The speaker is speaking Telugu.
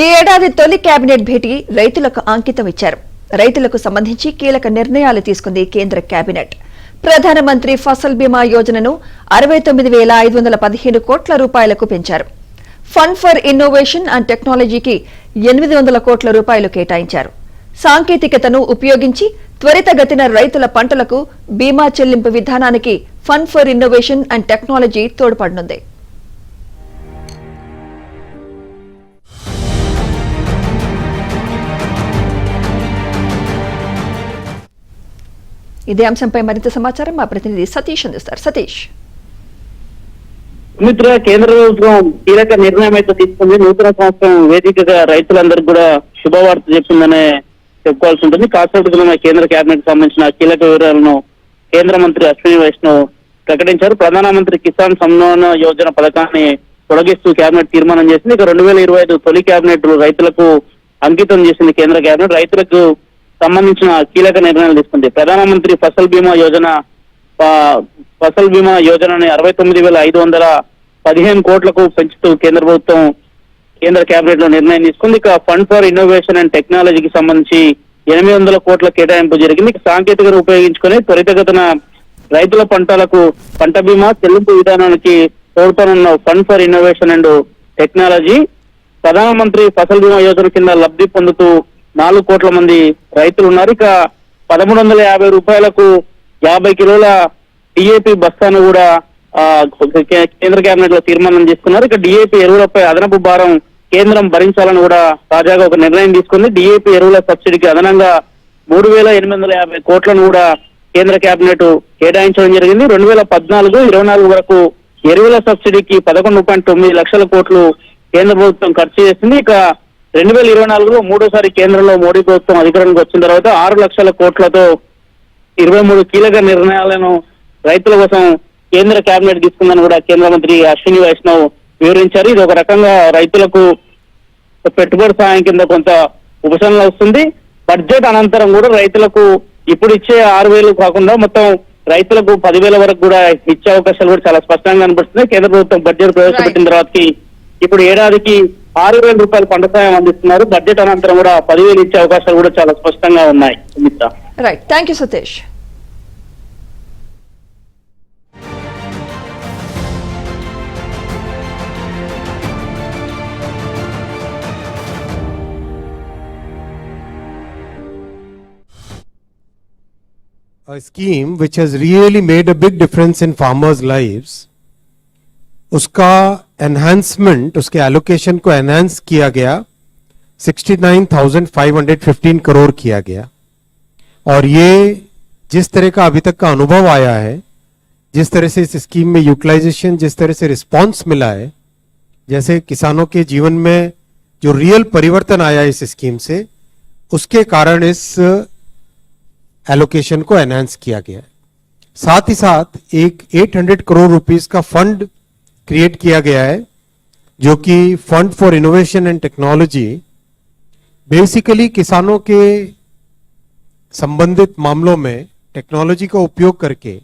ఈ ఏడాది తొలి కేబినెట్ భేటీ రైతులకు అంకితం ఇచ్చారు. రైతులకు సంబంధించి కీలక నిర్ణయాలు తీసుకుంది కేంద్ర కేబినెట్. ప్రధానమంత్రి ఫసల్ బీమా యోజనను 69,515 కోట్ల రూపాయలకు పెంచారు. ఫండ్ ఫర్ ఇన్నోవేషన్ అండ్ టెక్నాలజీకి 800 కోట్ల రూపాయలు కేటాయించారు. సాంకేతికతను ఉపయోగించి త్వరితగతిన రైతుల పంటలకు బీమా చెల్లింపు విధానానికి fund for innovation and technology తోడ్పడనుంది. ఇదే అంశంపై మరింత సమాచారం మా ప్రతినిధి సతీష్ అందిస్తారు. సతీష్, మిత్ర కేంద్ర ప్రభుత్వం కీలక నిర్ణయం అయితే తీసుకుంది. నూతన సంవత్సరం వేదికగా రైతులందరికీ కూడా శుభవార్త చెప్పిందనే చెప్పుకోవాల్సి ఉంటుంది. కాసేపటి కేంద్ర కేబినెట్ సంబంధించిన కీలక వివరాలను కేంద్ర మంత్రి అశ్విని వైష్ణవ్ ప్రకటించారు. ప్రధానమంత్రి కిసాన్ సమ్మాన్ యోజన పథకాన్ని పొడిగిస్తూ కేబినెట్ తీర్మానం చేసింది. ఇక 2025 తొలి కేబినెట్ రైతులకు అంకితం చేసింది కేంద్ర కేబినెట్. రైతులకు సంబంధించిన కీలక నిర్ణయాలు తీసుకుంది. ప్రధానమంత్రి ఫసల్ బీమా యోజనని 69,515 కోట్లకు పెంచుతూ కేంద్ర ప్రభుత్వం కేంద్ర కేబినెట్ లో నిర్ణయం తీసుకుంది. ఇక ఫండ్ ఫర్ ఇన్నోవేషన్ అండ్ టెక్నాలజీకి సంబంధించి 800 కోట్ల కేటాయింపు జరిగింది. ఇక సాంకేతికతను ఉపయోగించుకుని త్వరితగతిన రైతుల పంటలకు పంట బీమా చెల్లింపు విధానానికి తోడ్పడనున్న fund for innovation and technology Pradhan Mantri Fasal బీమా యోజన కింద లబ్ధి పొందుతూ 4 కోట్ల మంది రైతులు ఉన్నారు. ఇక 1,350 రూపాయలకు 50 కిలోల డిఏపి బస్తాను కూడా కేంద్ర కేబినెట్ లో తీర్మానం చేసుకున్నారు. ఇక డిఏపి ఎరువులపై అదనపు భారం కేంద్రం భరించాలని కూడా తాజాగా ఒక నిర్ణయం తీసుకుంది. డిఏపి ఎరువుల సబ్సిడీకి అదనంగా 3,850 కోట్లను కూడా కేంద్ర కేబినెట్ కేటాయించడం జరిగింది. 2014-24 వరకు ఎరువుల సబ్సిడీకి 11.9 లక్షల కోట్లు కేంద్ర ప్రభుత్వం ఖర్చు చేసింది. ఇక 2024లో మూడోసారి కేంద్రంలో మోడీ ప్రభుత్వం అధికారానికి వచ్చిన తర్వాత 6 లక్షల కోట్లతో 23 కీలక నిర్ణయాలను రైతుల కోసం కేంద్ర కేబినెట్ తీసుకుందని కూడా కేంద్ర మంత్రి అశ్విని వైష్ణవ్ వివరించారు. ఇది ఒక రకంగా రైతులకు పెట్టుబడి సాయం కింద కొంత ఉపశమనం వస్తుంది. బడ్జెట్ అనంతరం కూడా రైతులకు ఇప్పుడు ఇచ్చే 6,000 కాకుండా మొత్తం రైతులకు 10,000 వరకు కూడా ఇచ్చే అవకాశాలు కూడా చాలా స్పష్టంగా కనిపిస్తున్నాయి. కేంద్ర ప్రభుత్వం బడ్జెట్ ప్రవేశపెట్టిన తర్వాతకి ఇప్పుడు ఏడాదికి 6,000 రూపాయలు పంట సాయం అందిస్తున్నారు. బడ్జెట్ అనంతరం కూడా 10,000 ఇచ్చే అవకాశాలు కూడా చాలా స్పష్టంగా ఉన్నాయి. Right, thank you Satish. A scheme which has really made a big difference in farmers' lives, उसका एनहांसमेंट, उसके एलोकेशन को एनहांस किया गया, 69,515 करोड़ किया गया. और ये जिस तरह का अभी तक का अनुभव आया है, जिस तरह से इस स्कीम में यूटिलाइजेशन, जिस तरह से रिस्पांस मिला है, जैसे किसानों के जीवन में जो रियल परिवर्तन आया इस स्कीम से, उसके कारण इस एलोकेशन को एनहांस किया गया है. साथ ही साथ एक 800 करोड़ रुपीस का फंड क्रिएट किया गया है, जो कि fund for innovation and technology basically किसानों के संबंधित मामलों में टेक्नोलॉजी का उपयोग करके